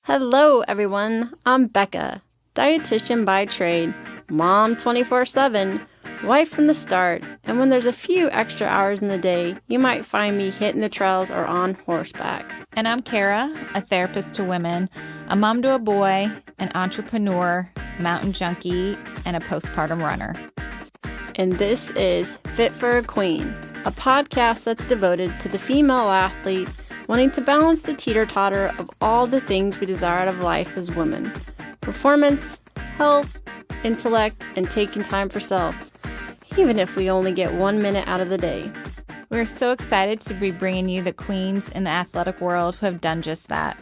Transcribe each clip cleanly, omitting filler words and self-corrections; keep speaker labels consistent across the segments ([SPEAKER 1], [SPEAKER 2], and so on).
[SPEAKER 1] Hello, everyone. I'm Becca, dietitian by trade, mom 24/7, wife from the start, and when there's a few extra hours in the day, you might find me hitting the trails or on horseback.
[SPEAKER 2] And I'm Kara, a therapist to women, a mom to a boy, an entrepreneur, mountain junkie, and a postpartum runner.
[SPEAKER 1] And this is Fit for a Queen, a podcast that's devoted to the female athlete wanting to balance the teeter-totter of all the things we desire out of life as women: performance, health, intellect, and taking time for self, even if we only get 1 minute out of the day.
[SPEAKER 2] We're so excited to be bringing you the queens in the athletic world who have done just that.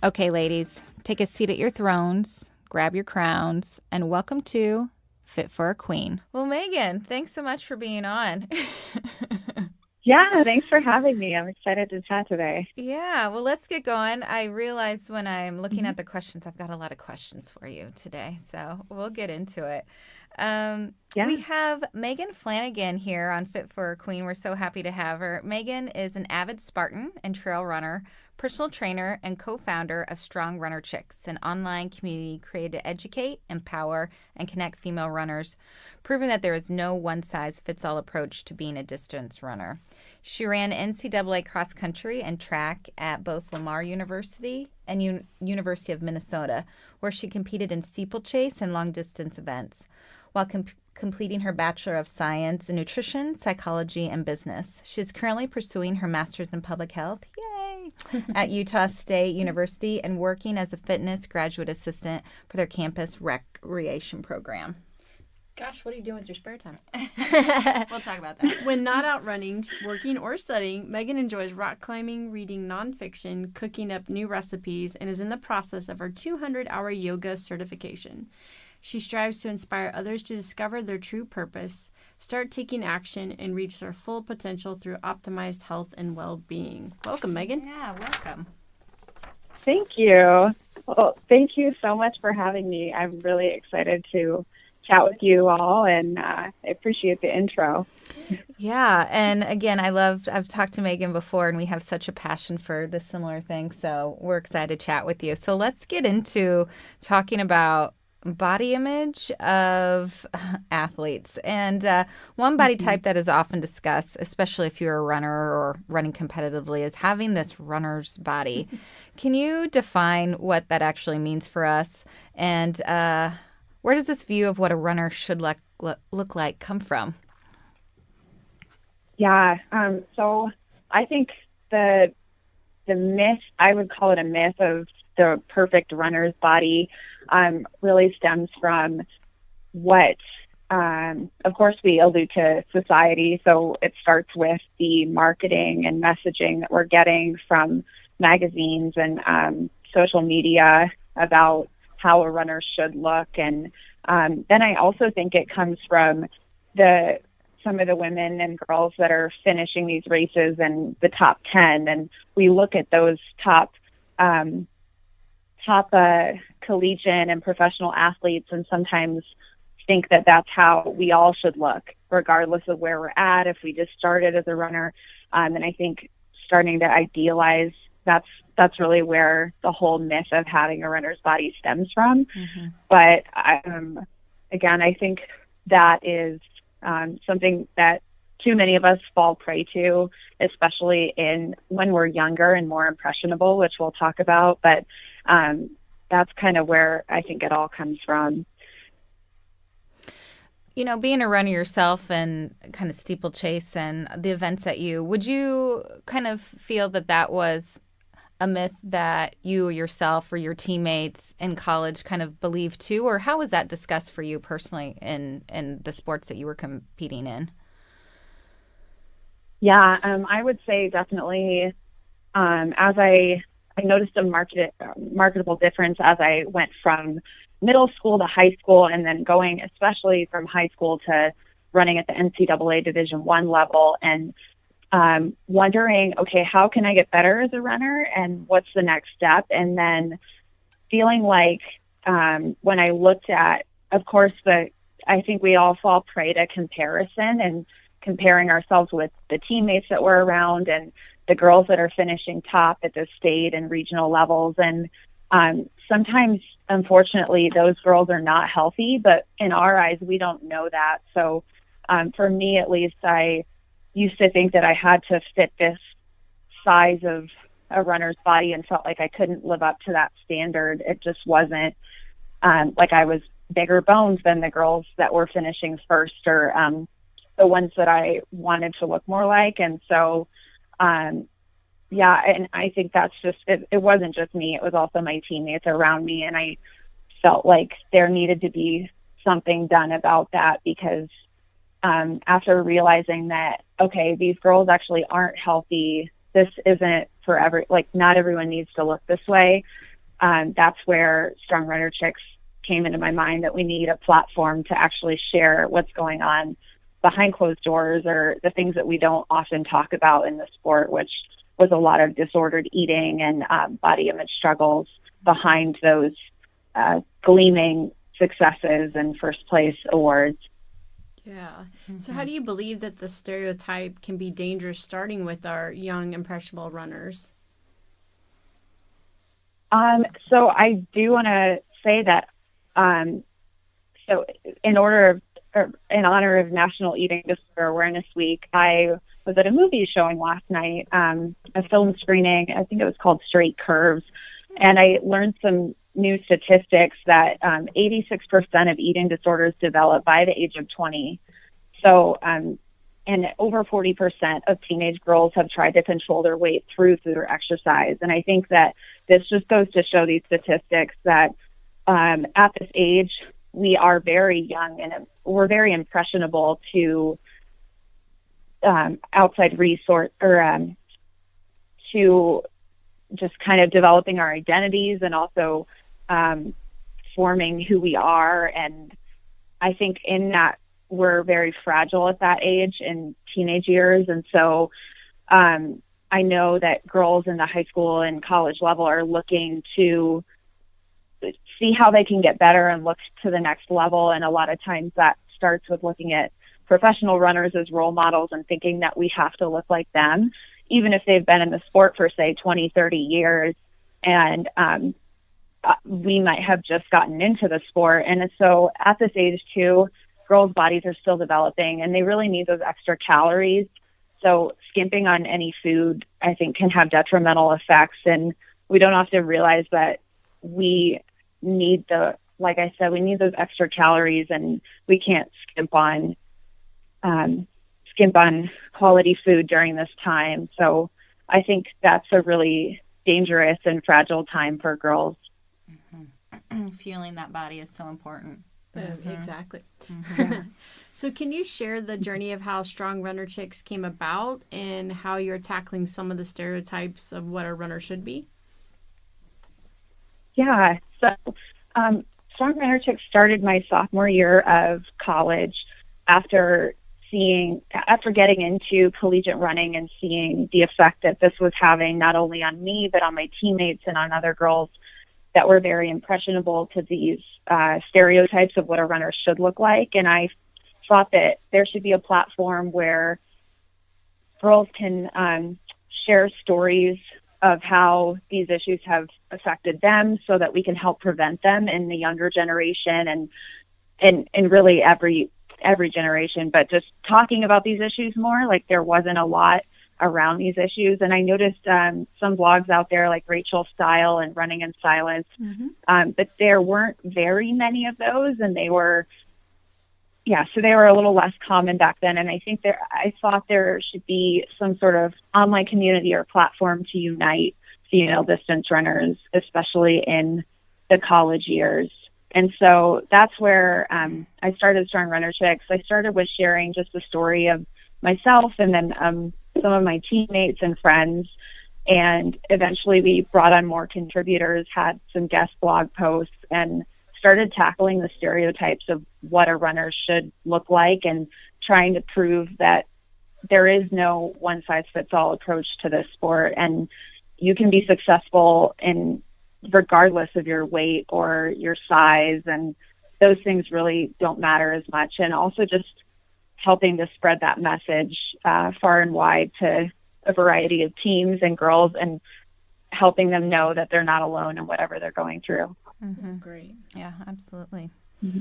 [SPEAKER 2] Okay, ladies, take a seat at your thrones, grab your crowns, and welcome to Fit for a Queen. Well, Megan, thanks so much for being on.
[SPEAKER 3] Yeah, thanks for having me. I'm excited to chat today.
[SPEAKER 2] Yeah, well, let's get going. I realized when I'm looking at the questions, I've got a lot of questions for you today, so we'll get into it. We have Megan Flanagan here on Fit for a Queen. We're so happy to have her. Megan is an avid Spartan and trail runner, personal trainer, and co-founder of Strong Runner Chicks, an online community created to educate, empower, and connect female runners, proving that there is no one-size-fits-all approach to being a distance runner. She ran NCAA cross country and track at both Lamar University and University of Minnesota, where she competed in steeplechase and long-distance events, while completing her Bachelor of Science in Nutrition, Psychology, and Business. She's currently pursuing her Master's in Public Health, yay, at Utah State University and working as a fitness graduate assistant for their campus recreation program.
[SPEAKER 1] Gosh, what are you doing with your spare time?
[SPEAKER 2] We'll talk about that.
[SPEAKER 1] When not out running, working, or studying, Megan enjoys rock climbing, reading nonfiction, cooking up new recipes, and is in the process of her 200-hour yoga certification. She strives to inspire others to discover their true purpose, start taking action, and reach their full potential through optimized health and well-being. Welcome, Megan.
[SPEAKER 2] Yeah, welcome.
[SPEAKER 3] Thank you. Well, thank you so much for having me. I'm really excited to chat with you all, and I appreciate the intro.
[SPEAKER 2] Yeah, and again, I've talked to Megan before, and we have such a passion for this similar thing, so we're excited to chat with you. So let's get into talking about body image of athletes. And one body type that is often discussed, especially if you're a runner or running competitively, is having this runner's body. Can you define what that actually means for us? And where does this view of what a runner should look like come from?
[SPEAKER 3] Yeah, so I think the myth, I would call it a myth, of the perfect runner's body really stems from what, of course, we allude to society. So it starts with the marketing and messaging that we're getting from magazines and social media about how a runner should look. And then I also think it comes from some of the women and girls that are finishing these races in the top 10. And we look at those top collegiate and professional athletes and sometimes think that that's how we all should look, regardless of where we're at, if we just started as a runner. And I think starting to idealize, that's really where the whole myth of having a runner's body stems from. Mm-hmm. But again, I think that is something that too many of us fall prey to, especially when we're younger and more impressionable, which we'll talk about. But that's kind of where I think it all comes from.
[SPEAKER 2] You know, being a runner yourself and kind of steeplechase and the events would you kind of feel that was a myth that you yourself or your teammates in college kind of believed too? Or how was that discussed for you personally in the sports that you were competing in?
[SPEAKER 3] Yeah, I would say definitely as I noticed a marketable difference as I went from middle school to high school, and then going especially from high school to running at the NCAA Division I level, and wondering, okay, how can I get better as a runner and what's the next step? And then feeling like when I looked at, of course, I think we all fall prey to comparison and comparing ourselves with the teammates that we're around and the girls that are finishing top at the state and regional levels. And Sometimes, unfortunately, those girls are not healthy, but in our eyes, we don't know that. So for me, at least, I used to think that I had to fit this size of a runner's body and felt like I couldn't live up to that standard. It just wasn't like I was bigger bones than the girls that were finishing first, or the ones that I wanted to look more like. And so, yeah, and I think that's just, it wasn't just me, it was also my teammates around me. And I felt like there needed to be something done about that, because after realizing that, okay, these girls actually aren't healthy, this isn't for not everyone needs to look this way. That's where Strong Runner Chicks came into my mind, that we need a platform to actually share what's going on behind closed doors, or the things that we don't often talk about in the sport, which was a lot of disordered eating and body image struggles behind those gleaming successes and first place awards.
[SPEAKER 1] Yeah. So how do you believe that the stereotype can be dangerous, starting with our young, impressionable runners?
[SPEAKER 3] So I do want to say that, so in honor of National Eating Disorder Awareness Week, I was at a movie showing last night, a film screening. I think it was called Straight Curves. And I learned some new statistics that 86% of eating disorders develop by the age of 20. So, and over 40% of teenage girls have tried to control their weight through food or exercise. And I think that this just goes to show, these statistics, that at this age, we are very young and we're very impressionable to outside resource, or to just kind of developing our identities, and also forming who we are. And I think in that, we're very fragile at that age, in teenage years. And so I know that girls in the high school and college level are looking to see how they can get better and look to the next level. And a lot of times that starts with looking at professional runners as role models and thinking that we have to look like them, even if they've been in the sport for, say, 20, 30 years. And we might have just gotten into the sport. And so at this age too, girls' bodies are still developing, and they really need those extra calories. So skimping on any food, I think, can have detrimental effects. And we don't often realize that we need like I said, we need those extra calories, and we can't skimp on quality food during this time. So I think that's a really dangerous and fragile time for girls.
[SPEAKER 2] Mm-hmm. Fueling that body is so important.
[SPEAKER 1] Exactly.
[SPEAKER 2] Mm-hmm.
[SPEAKER 1] So can you share the journey of how Strong Runner Chicks came about, and how you're tackling some of the stereotypes of what a runner should be?
[SPEAKER 3] Yeah. So Strong Runner Chicks started my sophomore year of college, after getting into collegiate running and seeing the effect that this was having, not only on me, but on my teammates and on other girls that were very impressionable to these stereotypes of what a runner should look like. And I thought that there should be a platform where girls can share stories of how these issues have affected them, so that we can help prevent them in the younger generation, and really every generation. But just talking about these issues more, like there wasn't a lot around these issues. And I noticed some blogs out there like Rachel Style and Running in Silence, but there weren't very many of those, and they were a little less common back then. And I thought there should be some sort of online community or platform to unite female distance runners, especially in the college years. And so that's where I started Strong Runner Chicks. I started with sharing just the story of myself, and then some of my teammates and friends. And eventually we brought on more contributors, had some guest blog posts, and started tackling the stereotypes of what a runner should look like, and trying to prove that there is no one-size-fits-all approach to this sport. And you can be successful regardless of your weight or your size, and those things really don't matter as much. And also just helping to spread that message far and wide to a variety of teams and girls, and helping them know that they're not alone in whatever they're going through.
[SPEAKER 2] Mm-hmm.
[SPEAKER 1] Great.
[SPEAKER 2] Yeah, absolutely.
[SPEAKER 3] Mm-hmm.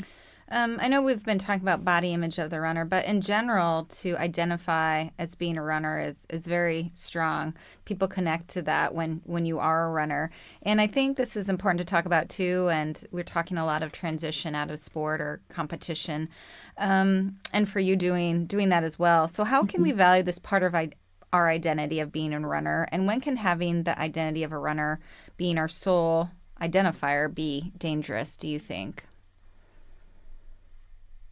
[SPEAKER 2] I know we've been talking about body image of the runner, but in general, to identify as being a runner is very strong. People connect to that when you are a runner. And I think this is important to talk about too, and we're talking a lot of transition out of sport or competition, and for you doing that as well. So how can we value this part of our identity of being a runner, and when can having the identity of a runner being our sole identifier be dangerous, do you think?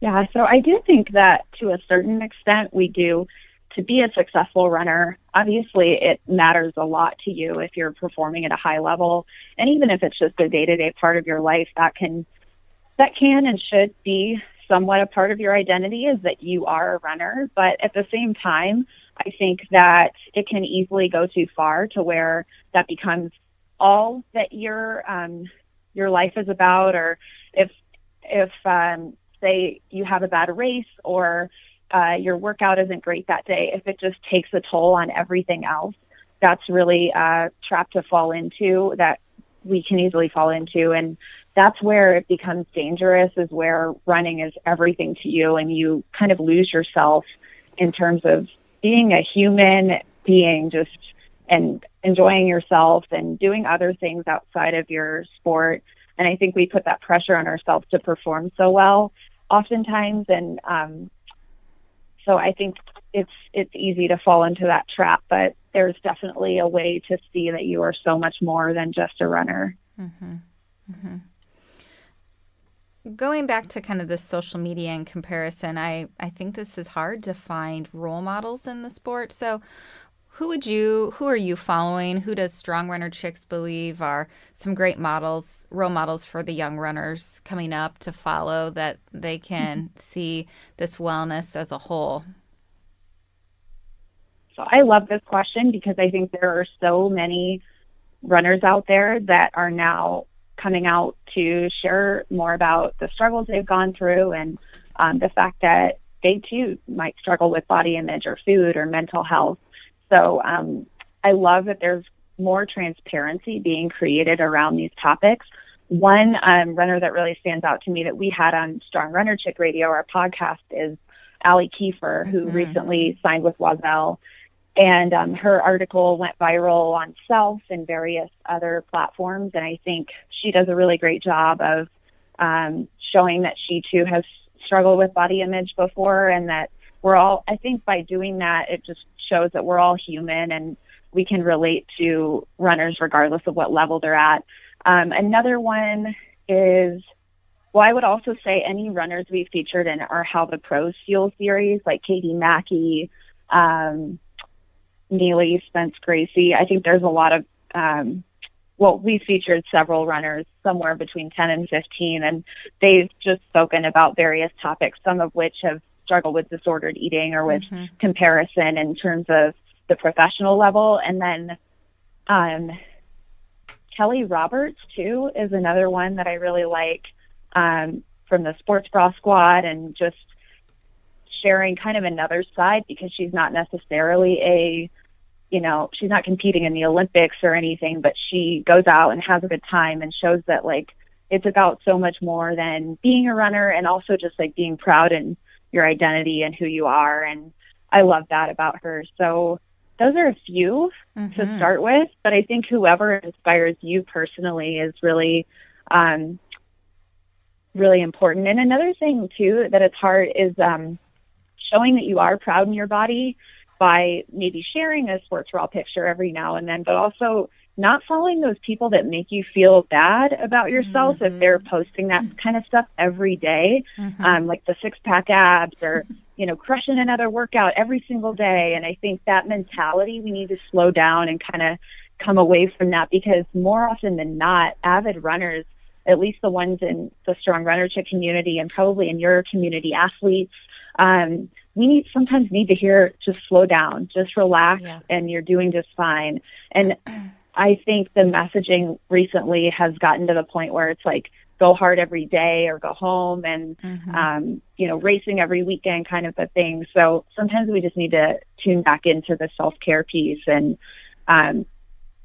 [SPEAKER 3] Yeah, so I do think that to a certain extent we do. To be a successful runner, obviously it matters a lot to you if you're performing at a high level. And even if it's just a day-to-day part of your life, that can and should be somewhat a part of your identity, is that you are a runner. But at the same time, I think that it can easily go too far to where that becomes all that your life is about. Or if say you have a bad race, or your workout isn't great that day, if it just takes a toll on everything else, that's really a trap to fall into, that we can easily fall into. And that's where it becomes dangerous, is where running is everything to you and you kind of lose yourself in terms of being a human being, just and enjoying yourself and doing other things outside of your sport. And I think we put that pressure on ourselves to perform so well oftentimes. And so I think it's easy to fall into that trap, but there's definitely a way to see that you are so much more than just a runner.
[SPEAKER 2] Mm-hmm. Mm-hmm. Going back to kind of this social media and comparison, I think this is hard to find role models in the sport. So who are you following? Who does Strong Runner Chicks believe are some great role models for the young runners coming up to follow, that they can see this wellness as a whole?
[SPEAKER 3] So I love this question because I think there are so many runners out there that are now coming out to share more about the struggles they've gone through, and the fact that they too might struggle with body image or food or mental health. So I love that there's more transparency being created around these topics. One runner that really stands out to me that we had on Strong Runner Chick Radio, our podcast, is Allie Kiefer, who recently signed with Wazelle. And her article went viral on Self and various other platforms. And I think she does a really great job of showing that she too has struggled with body image before, and that we're all, I think by doing that, it just shows that we're all human and we can relate to runners regardless of what level they're at. Another one is, well, I would also say any runners we've featured in our How the Pros Feel series, like Katie Mackey, Neely, Spence Gracie. I think there's a lot of, we featured several runners, somewhere between 10 and 15, and they've just spoken about various topics, some of which have struggled with disordered eating or with comparison in terms of the professional level. And then Kelly Roberts, too, is another one that I really like, from the Sports Bra Squad, and just sharing kind of another side, because she's not necessarily she's not competing in the Olympics or anything, but she goes out and has a good time and shows that, like, it's about so much more than being a runner, and also just like being proud in your identity and who you are. And I love that about her. So those are a few to start with, but I think whoever inspires you personally is really, really important. And another thing too, that it's hard, is showing that you are proud in your body by maybe sharing a sports bra picture every now and then, but also not following those people that make you feel bad about yourself if they're posting that kind of stuff every day, like the 6-pack abs, or, crushing another workout every single day. And I think that mentality, we need to slow down and kind of come away from that, because more often than not, avid runners, at least the ones in the Strong Runner Chick community and probably in your community, athletes, we sometimes need to hear, just slow down, just relax, and you're doing just fine. And I think the messaging recently has gotten to the point where it's like, go hard every day or go home, and, racing every weekend kind of a thing. So sometimes we just need to tune back into the self-care piece and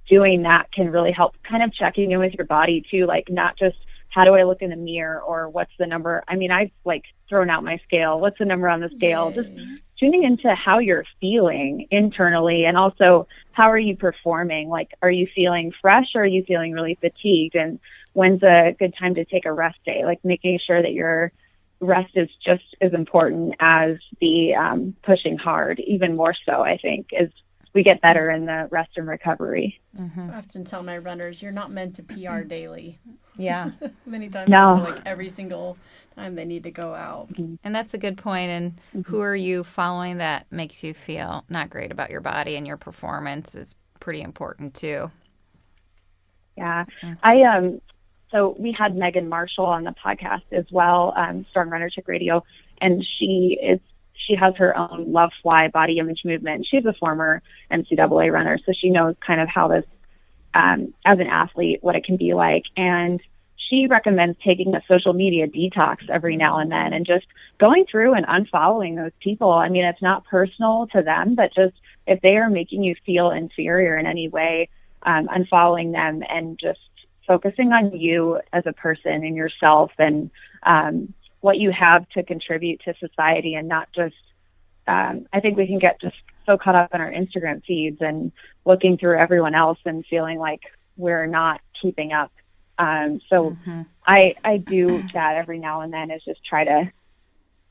[SPEAKER 3] doing that can really help kind of checking in with your body too, like not just how do I look in the mirror or what's the number. I mean, I've like thrown out my scale. What's the number on the scale?
[SPEAKER 1] Yay.
[SPEAKER 3] Just tuning into how you're feeling internally, and also how are you performing? Like, are you feeling fresh or are you feeling really fatigued? And when's a good time to take a rest day? Like making sure that your rest is just as important as the pushing hard, even more so, I think, as we get better in the rest and recovery.
[SPEAKER 1] Mm-hmm. I often tell my runners, you're not meant to PR daily.
[SPEAKER 2] Yeah.
[SPEAKER 1] Many times I feel like every single time they need to go out.
[SPEAKER 2] And that's a good point. And who are you following that makes you feel not great about your body, and your performance is pretty important too.
[SPEAKER 3] Yeah. I so we had Megan Marshall on the podcast as well, Strong Runner Chick Radio, and she has her own Love Fly body image movement. She's a former NCAA runner, so she knows kind of how this, as an athlete, what it can be like. And she recommends taking a social media detox every now and then and just going through and unfollowing those people. I mean, it's not personal to them, but just if they are making you feel inferior in any way, unfollowing them and just focusing on you as a person and yourself and what you have to contribute to society, and not just, I think we can get just so caught up in our Instagram feeds and looking through everyone else and feeling like we're not keeping up. So I do that every now and then, is just try to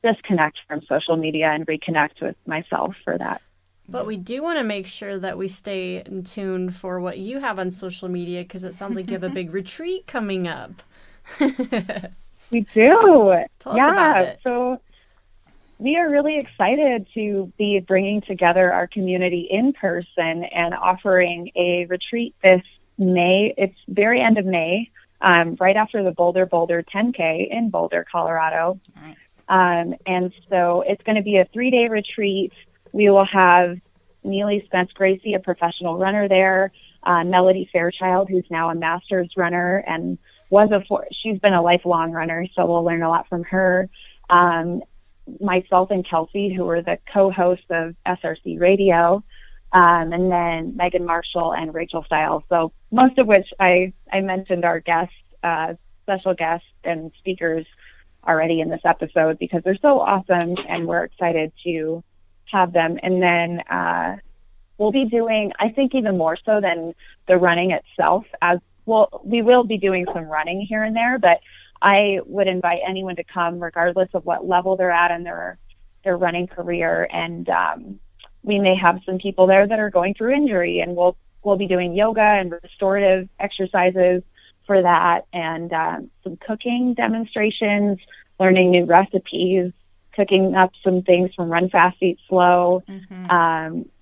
[SPEAKER 3] disconnect from social media and reconnect with myself for that.
[SPEAKER 1] But we do want to make sure that we stay in tune for what you have on social media, because it sounds like you have a big retreat coming up.
[SPEAKER 3] We do.
[SPEAKER 1] Tell us about it.
[SPEAKER 3] So we are really excited to be bringing together our community in person and offering a retreat this May. It's very end of May, right after the Boulder 10K in Boulder, Colorado.
[SPEAKER 2] Nice.
[SPEAKER 3] And so it's going to be a 3-day retreat. We will have Neely Spence-Gracie, a professional runner there, Melody Fairchild, who's now a master's runner and she's been a lifelong runner, so we'll learn a lot from her. Myself and Kelsey, who are the co-hosts of SRC Radio, and then Megan Marshall and Rachel Stiles. So most of which I mentioned our guests, special guests and speakers already in this episode, because they're so awesome and we're excited to have them. And then we'll be doing, I think even more so than the running itself, as well, we will be doing some running here and there, but I would invite anyone to come regardless of what level they're at in their running career. And we may have some people there that are going through injury, and we'll be doing yoga and restorative exercises for that, and some cooking demonstrations, learning new recipes, cooking up some things from Run Fast, Eat Slow.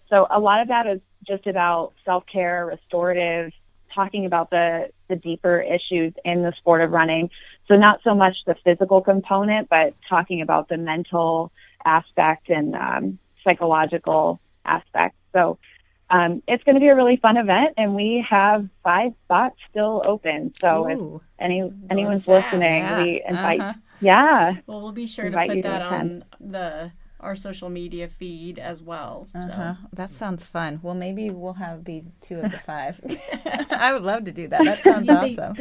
[SPEAKER 3] So a lot of that is just about self-care, restorative, talking about the deeper issues in the sport of running. So not so much the physical component, but talking about the mental aspect and psychological aspect. So it's going to be a really fun event, and we have 5 spots still open. So if anyone's listening, we invite. Yeah.
[SPEAKER 1] Well, we'll be sure to put that on our social media feed as well. So.
[SPEAKER 2] That sounds fun. Well, maybe we'll be 2 of the 5. I would love to do that. That sounds awesome.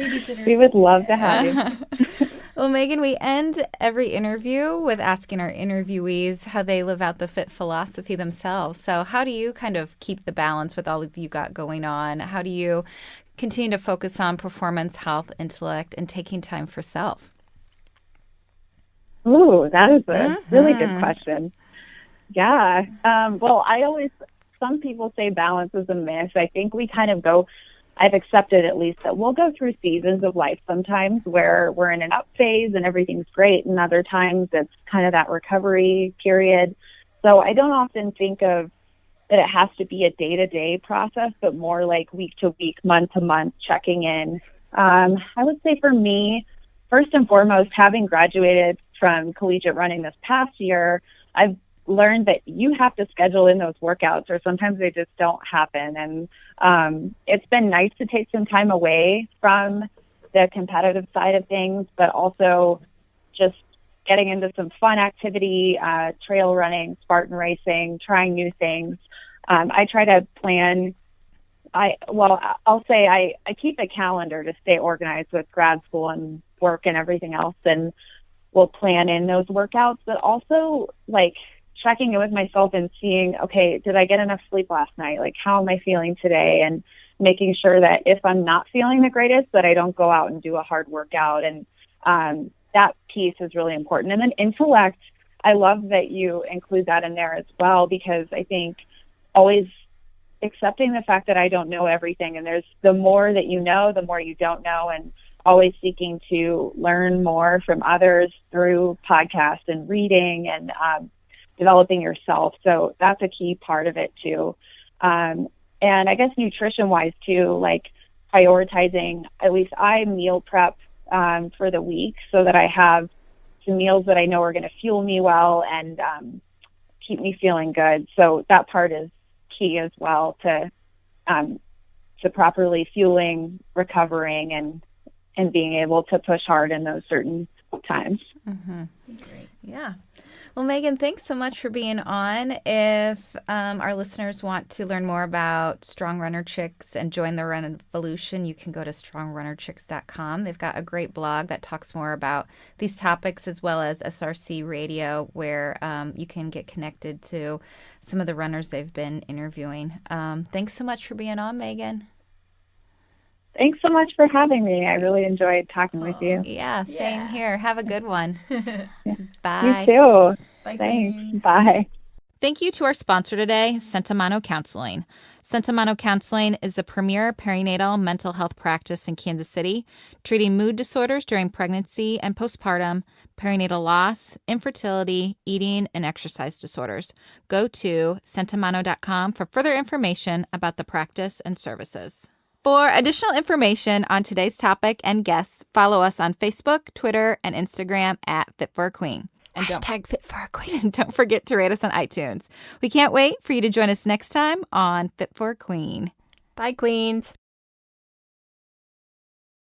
[SPEAKER 3] We would love to have you.
[SPEAKER 2] Well, Megan, we end every interview with asking our interviewees how they live out the FIT philosophy themselves. So how do you kind of keep the balance with all of you got going on? How do you continue to focus on performance, health, intellect, and taking time for self?
[SPEAKER 3] Ooh, that is a really good question. Yeah. Well, some people say balance is a myth. I think we kind of I've accepted at least that we'll go through seasons of life sometimes where we're in an up phase and everything's great, and other times it's kind of that recovery period. So I don't often think of that it has to be a day-to-day process, but more like week-to-week, month-to-month checking in. I would say for me, first and foremost, having graduated from collegiate running this past year, I've learned that you have to schedule in those workouts, or sometimes they just don't happen. And it's been nice to take some time away from the competitive side of things, but also just getting into some fun activity, trail running, Spartan racing, trying new things. I try to plan I'll say I keep a calendar to stay organized with grad school and work and everything else, and will plan in those workouts, but also like checking in with myself and seeing, okay, did I get enough sleep last night? Like, how am I feeling today? And making sure that if I'm not feeling the greatest, that I don't go out and do a hard workout. And that piece is really important. And then intellect, I love that you include that in there as well, because I think always accepting the fact that I don't know everything, and there's the more that you know, the more you don't know, and always seeking to learn more from others through podcasts and reading and developing yourself. So that's a key part of it too. And I guess nutrition-wise too, like prioritizing, at least I meal prep for the week so that I have some meals that I know are going to fuel me well and keep me feeling good. So that part is key as well to properly fueling, recovering, and being able to push hard in those certain times.
[SPEAKER 2] Mm-hmm. Great. Yeah. Well, Megan, thanks so much for being on. If our listeners want to learn more about Strong Runner Chicks and join the Run Evolution, you can go to strongrunnerchicks.com. They've got a great blog that talks more about these topics, as well as SRC Radio, where you can get connected to some of the runners they've been interviewing. Thanks so much for being on, Megan.
[SPEAKER 3] Thanks so much for having me. I really enjoyed talking with you.
[SPEAKER 2] Yeah, same here. Have a good one.
[SPEAKER 3] Yeah.
[SPEAKER 2] Bye.
[SPEAKER 3] You too.
[SPEAKER 1] Bye,
[SPEAKER 3] Thanks.
[SPEAKER 1] Queens.
[SPEAKER 3] Bye.
[SPEAKER 2] Thank you to our sponsor today, Sentimano Counseling. Sentimano Counseling is the premier perinatal mental health practice in Kansas City, treating mood disorders during pregnancy and postpartum, perinatal loss, infertility, eating, and exercise disorders. Go to sentimano.com for further information about the practice and services. For additional information on today's topic and guests, follow us on Facebook, Twitter, and Instagram at Fit for a Queen. And
[SPEAKER 1] Hashtag Fit for a Queen.
[SPEAKER 2] Don't forget to rate us on iTunes. We can't wait for you to join us next time on Fit for a Queen.
[SPEAKER 1] Bye, Queens.